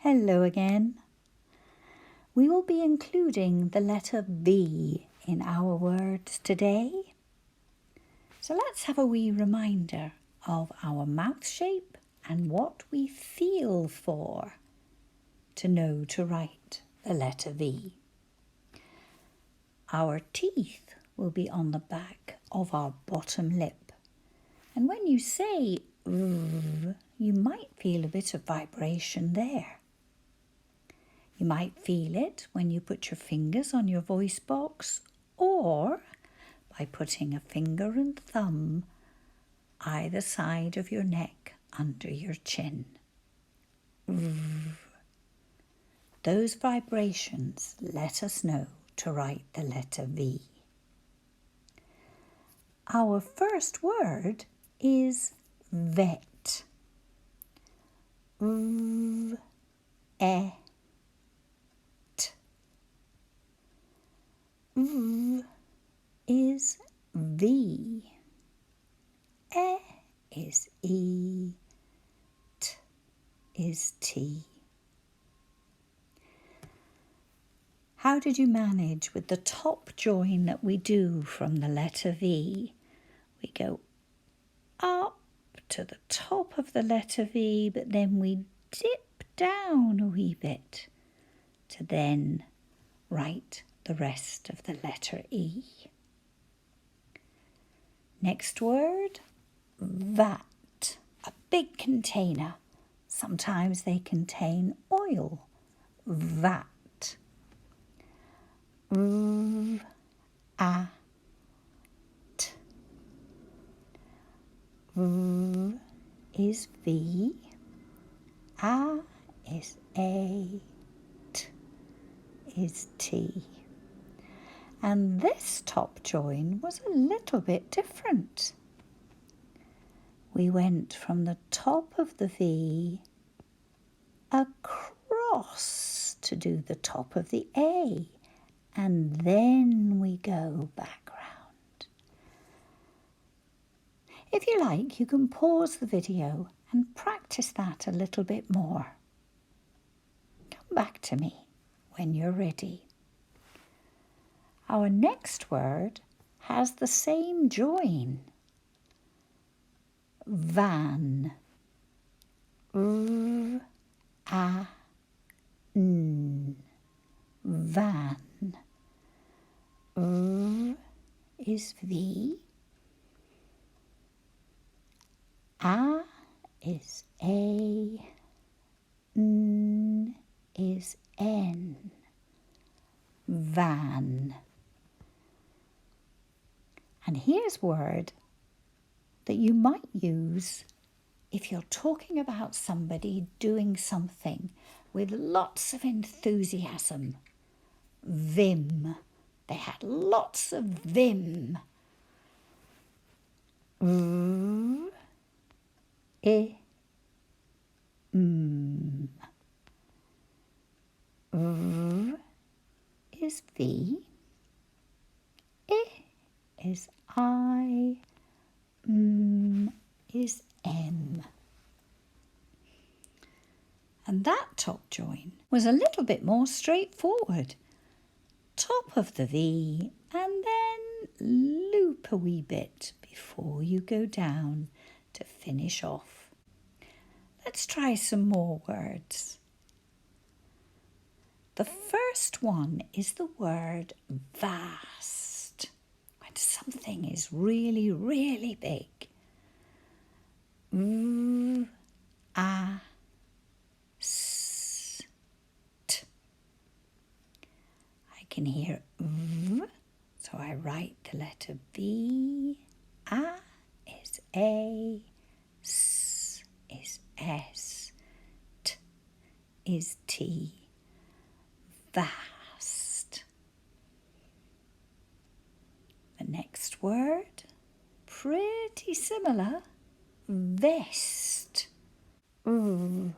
Hello again. We will be including the letter V in our words today. So let's have a wee reminder of our mouth shape and what we feel for to know to write the letter V. Our teeth will be on the back of our bottom lip. And when you say V, you might feel a bit of vibration there. You might feel it when you put your fingers on your voice box or by putting a finger and thumb either side of your neck under your chin. Those vibrations let us know to write the letter V. Our first word is vet. V, e, t. V is V. E is E. T is T. How did you manage with the top join that we do from the letter V? We go up to the top of the letter V, but then we dip down a wee bit to then write the rest of the letter E. Next word, vat. A big container. Sometimes they contain oil. Vat. V, a, t. V is V. A is A. T is T. And this top join was a little bit different. We went from the top of the V across to do the top of the A, and then we go back round. If you like, you can pause the video and practice that a little bit more. Come back to me when you're ready. Our next word has the same join. Van. V, a, n. Van. V is V. A is A. N is N. Van. And here's a word that you might use if you're talking about somebody doing something with lots of enthusiasm. Vim. They had lots of vim. V, I, m. V is V. I is I. M is M. And that top join was a little bit more straightforward. Top of the V and then loop a wee bit before you go down to finish off. Let's try some more words. The first one is the word vast, when something is really, really big. V, a, s, t. I can hear V, so I write the letter V. A is A, S is S, T is T. Vast. The next word, pretty similar, vest. V,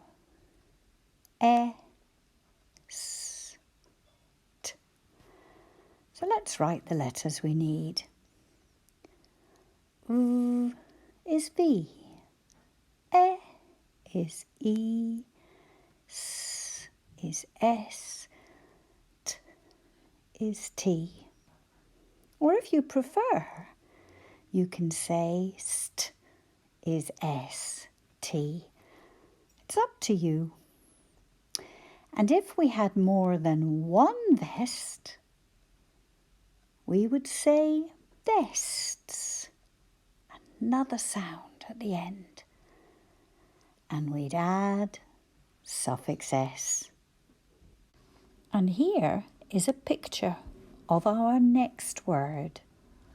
E, S, T. So let's write the letters we need. V is V. E is E. S is S, T is T. Or if you prefer, you can say st is S, T. It's up to you. And if we had more than one vest, we would say vests. Another sound at the end. And we'd add suffix S. And here is a picture of our next word,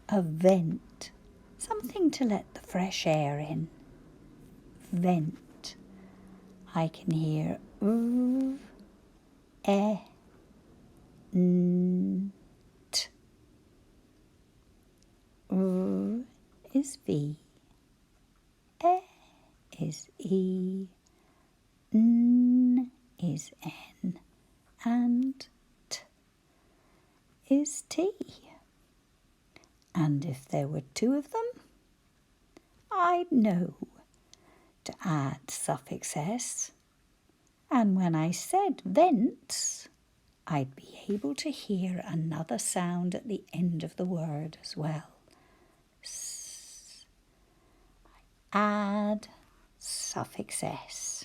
a vent. Something to let the fresh air in. Vent. I can hear e, n, t. Is V. E is E. N is N. And T is T. And if there were two of them, I'd know to add suffix S. And when I said vents, I'd be able to hear another sound at the end of the word as well. S. Add suffix S.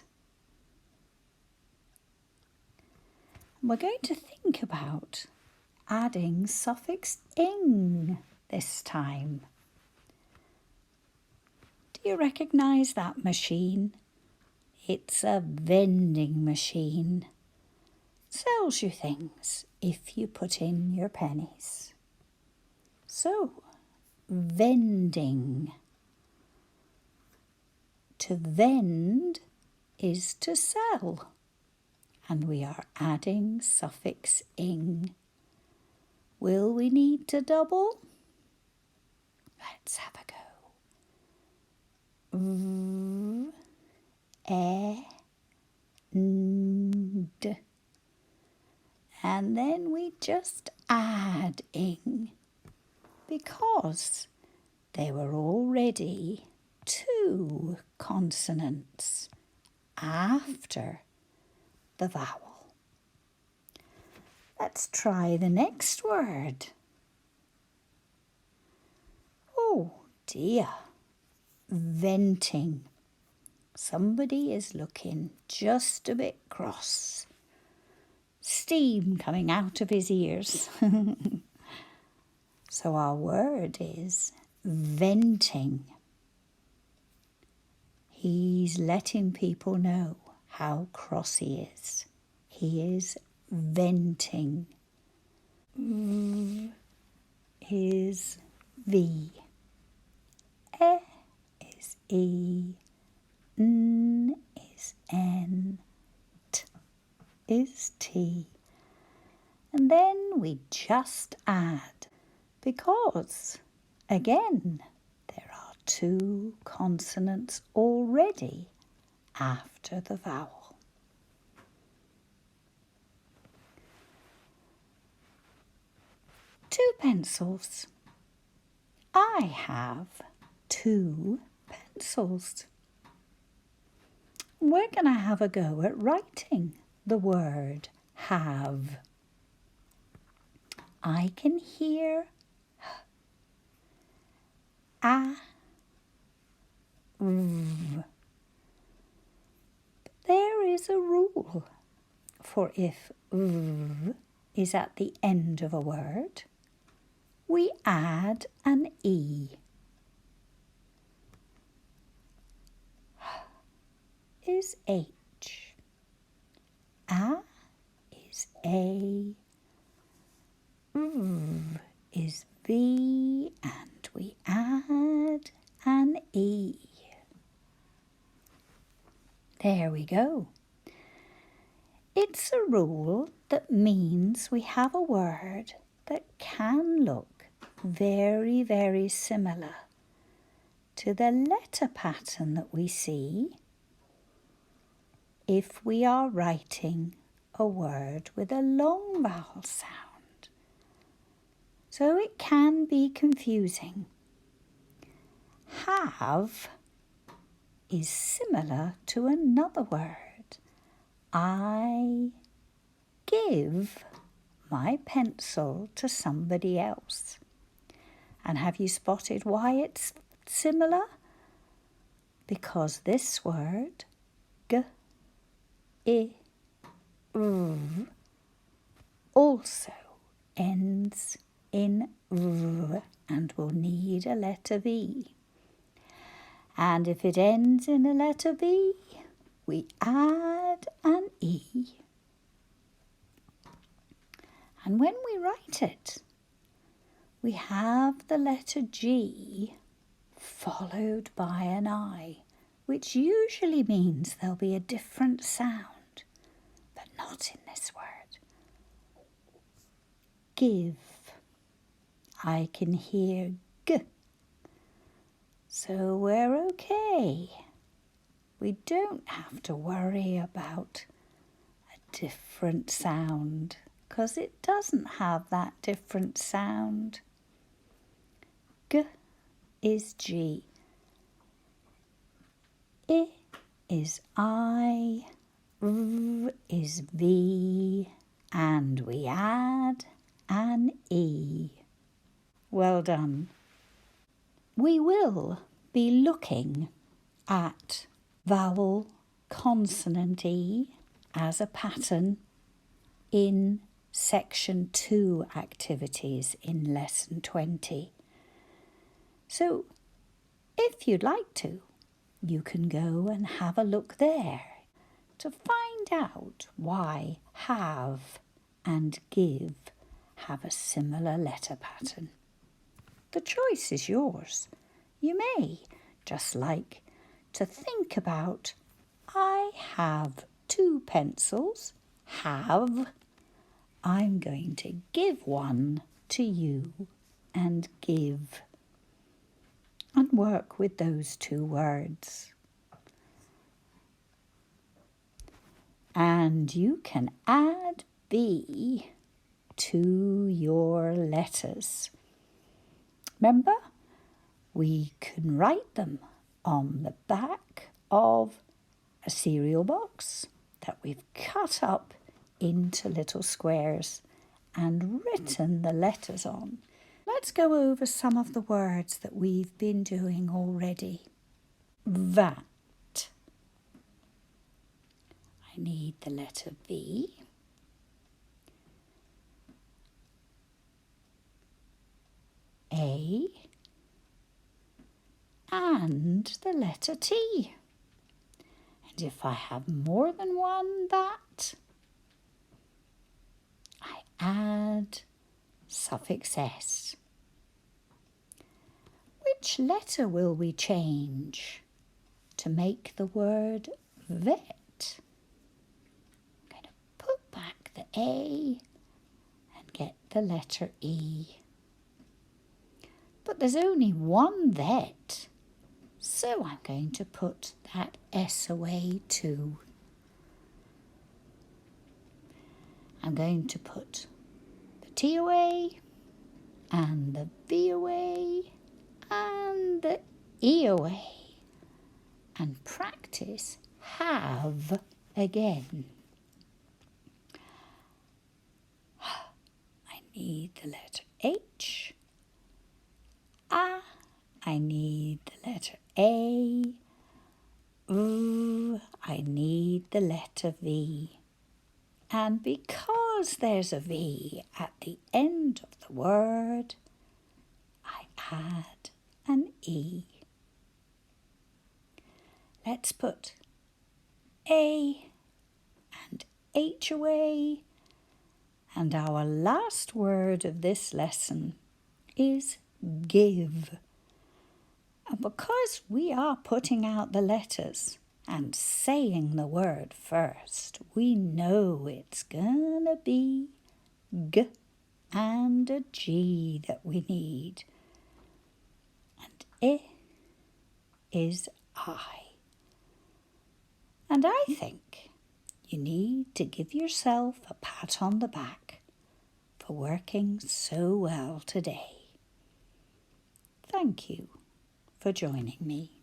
We're going to think about adding suffix ing this time. Do you recognise that machine? It's a vending machine. Sells you things if you put in your pennies. So, vending. To vend is to sell. And we are adding suffix ing. Will we need to double? Let's have a go. D. And then we just add ing because there were already two consonants after the vowel. Let's try the next word. Oh dear, venting. Somebody is looking just a bit cross. Steam coming out of his ears. So our word is venting. He's letting people know how cross he is. He is venting. Is V. E is E. N is N. T is T. And then we just add because, again, there are two consonants already after the vowel. Two pencils. I have two pencils. We're going to have a go at writing the word have. I can hear a, v. There is a rule for if v is at the end of a word, we add an E. Is H. A is A. V is V, and we add an E. There we go. It's a rule that means we have a word that can look very, very similar to the letter pattern that we see if we are writing a word with a long vowel sound. So it can be confusing. Have is similar to another word. I give my pencil to somebody else. And have you spotted why it's similar? Because this word, g, I, r, also ends in r and will need a letter V. And if it ends in a letter V, we add an E. And when we write it, we have the letter G followed by an I, which usually means there'll be a different sound, but not in this word. Give. I can hear G. So we're okay. We don't have to worry about a different sound, because it doesn't have that different sound. G is G. I is I. R is V. And we add an E. Well done. We will be looking at vowel consonant E as a pattern in Section 2 activities in Lesson 20. So, if you'd like to, you can go and have a look there to find out why have and give have a similar letter pattern. The choice is yours. You may just like to think about, I have 2 pencils, have. I'm going to give one to you and give. And work with those 2 words. And you can add B to your letters. Remember, we can write them on the back of a cereal box that we've cut up into little squares and written the letters on. Let's go over some of the words that we've been doing already. Vat. I need the letter V. A. And the letter T. And if I have more than one that, I add suffix S. Which letter will we change to make the word vet? I'm going to put back the A and get the letter E. But there's only one vet, so I'm going to put that S away too. I'm going to put the T away, and the V away, and the E away, and practice have again. I need the letter H. I need the letter A. I need the letter V. And because there's a V at the end of the word, I add an E. Let's put A and H away. And our last word of this lesson is give. And because we are putting out the letters and saying the word first, we know it's gonna be G and a G that we need. And I is I. And I think you need to give yourself a pat on the back for working so well today. Thank you for joining me.